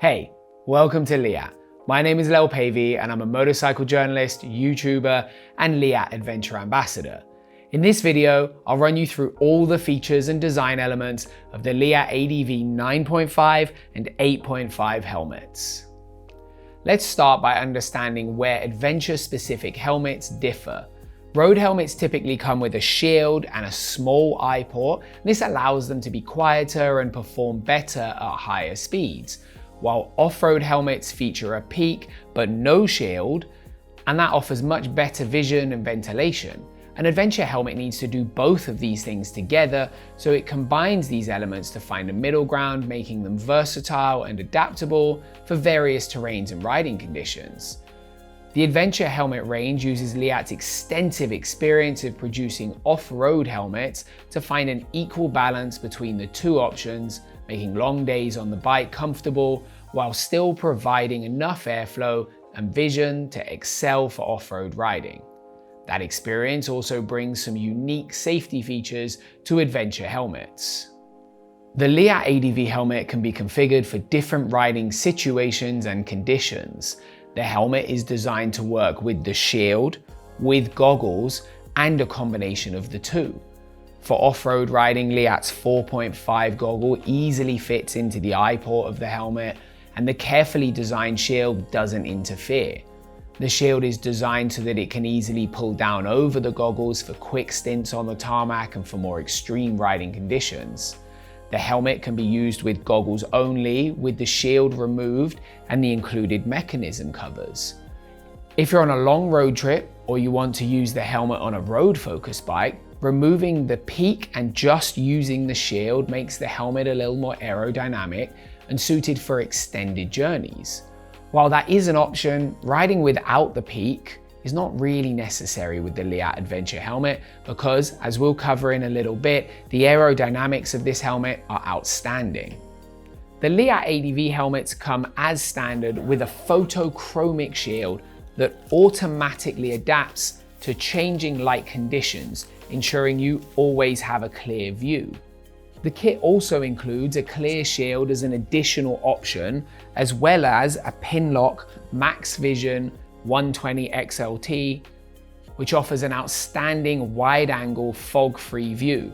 Hey, welcome to Leatt. My name is Leatt ADV and I'm a motorcycle journalist, YouTuber, and Leatt Adventure ambassador. In this video, I'll run you through all the features and design elements of the Leatt ADV 9.5 and 8.5 helmets. Let's start by understanding where adventure-specific helmets differ. Road helmets typically come with a shield and a small eye port. This allows them to be quieter and perform better at higher speeds, while off-road helmets feature a peak but no shield, and that offers much better vision and ventilation. An adventure helmet needs to do both of these things together, so it combines these elements to find a middle ground, making them versatile and adaptable for various terrains and riding conditions. The adventure helmet range uses Leatt's extensive experience of producing off-road helmets to find an equal balance between the two options, making long days on the bike comfortable while still providing enough airflow and vision to excel for off-road riding. That experience also brings some unique safety features to adventure helmets. The Leatt ADV helmet can be configured for different riding situations and conditions. The helmet is designed to work with the shield, with goggles, and a combination of the two. For off-road riding, Leatt's 4.5 goggle easily fits into the eye port of the helmet, and the carefully designed shield doesn't interfere. The shield is designed so that it can easily pull down over the goggles for quick stints on the tarmac and for more extreme riding conditions. The helmet can be used with goggles only, with the shield removed and the included mechanism covers. If you're on a long road trip or you want to use the helmet on a road-focused bike, removing the peak and just using the shield makes the helmet a little more aerodynamic and suited for extended journeys. While that is an option, riding without the peak is not really necessary with the Leatt Adventure helmet because, as we'll cover in a little bit, the aerodynamics of this helmet are outstanding. The Leatt ADV helmets come as standard with a photochromic shield that automatically adapts to changing light conditions, ensuring you always have a clear view. The kit also includes a clear shield as an additional option, as well as a Fidlock Max Vision 120 XLT, which offers an outstanding wide-angle fog-free view.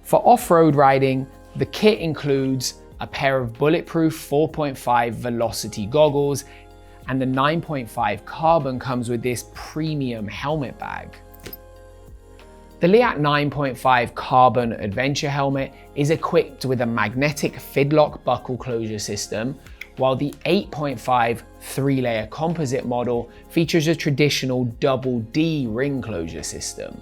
For off-road riding, the kit includes a pair of bulletproof 4.5 Velocity goggles, and the 9.5 Carbon comes with this premium helmet bag. The Leatt 9.5 Carbon Adventure helmet is equipped with a magnetic Fidlock buckle closure system, while the 8.5 three-layer composite model features a traditional double D ring closure system.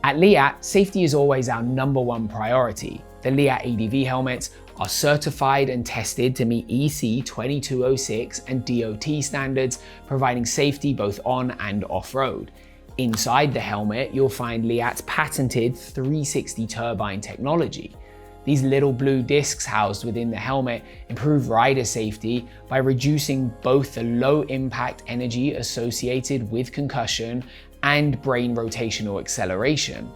At Leatt, safety is always our #1 priority. The Leatt ADV helmets are certified and tested to meet EC 2206 and DOT standards, providing safety both on and off-road. Inside the helmet, you'll find Leatt's patented 360 Turbine Technology. These little blue discs housed within the helmet improve rider safety by reducing both the low impact energy associated with concussion and brain rotational acceleration.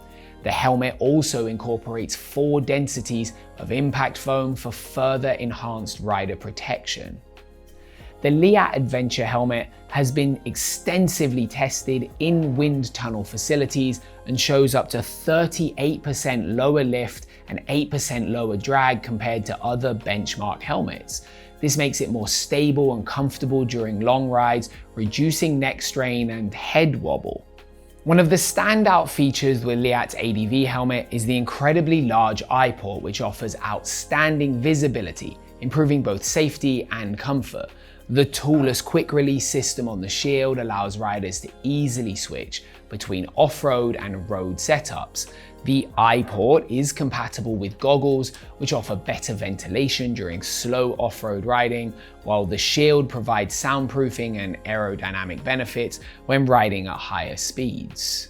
The helmet also incorporates 4 densities of impact foam for further enhanced rider protection. The Leatt Adventure helmet has been extensively tested in wind tunnel facilities and shows up to 38% lower lift and 8% lower drag compared to other benchmark helmets. This makes it more stable and comfortable during long rides, reducing neck strain and head wobble. One of the standout features with Leatt's ADV helmet is the incredibly large eye port, which offers outstanding visibility, improving both safety and comfort. The toolless quick release system on the shield allows riders to easily switch between off-road and road setups. The eye port is compatible with goggles, which offer better ventilation during slow off-road riding, while the shield provides soundproofing and aerodynamic benefits when riding at higher speeds.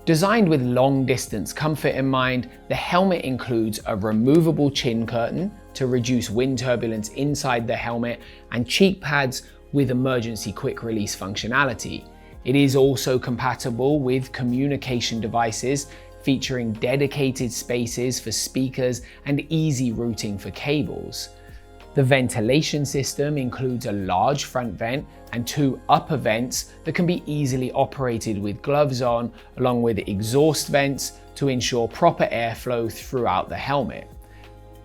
Designed with long-distance comfort in mind, the helmet includes a removable chin curtain to reduce wind turbulence inside the helmet and cheek pads with emergency quick release functionality. It is also compatible with communication devices featuring dedicated spaces for speakers and easy routing for cables. The ventilation system includes a large front vent and 2 upper vents that can be easily operated with gloves on, along with exhaust vents to ensure proper airflow throughout the helmet.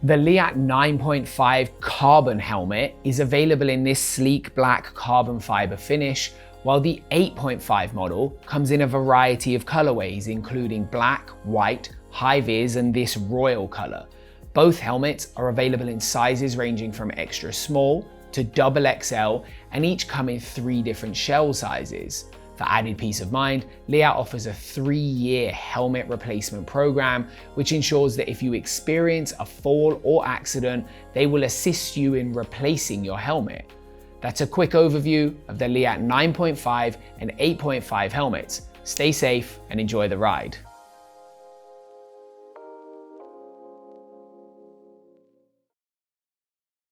The Leatt 9.5 Carbon helmet is available in this sleek black carbon fiber finish, while the 8.5 model comes in a variety of colorways, including black, white, high vis, and this royal color. Both helmets are available in sizes ranging from extra small to double XL, and each come in 3 different shell sizes. For added peace of mind, Leatt offers a 3-year helmet replacement program, which ensures that if you experience a fall or accident, they will assist you in replacing your helmet. That's a quick overview of the Leatt 9.5 and 8.5 helmets. Stay safe and enjoy the ride.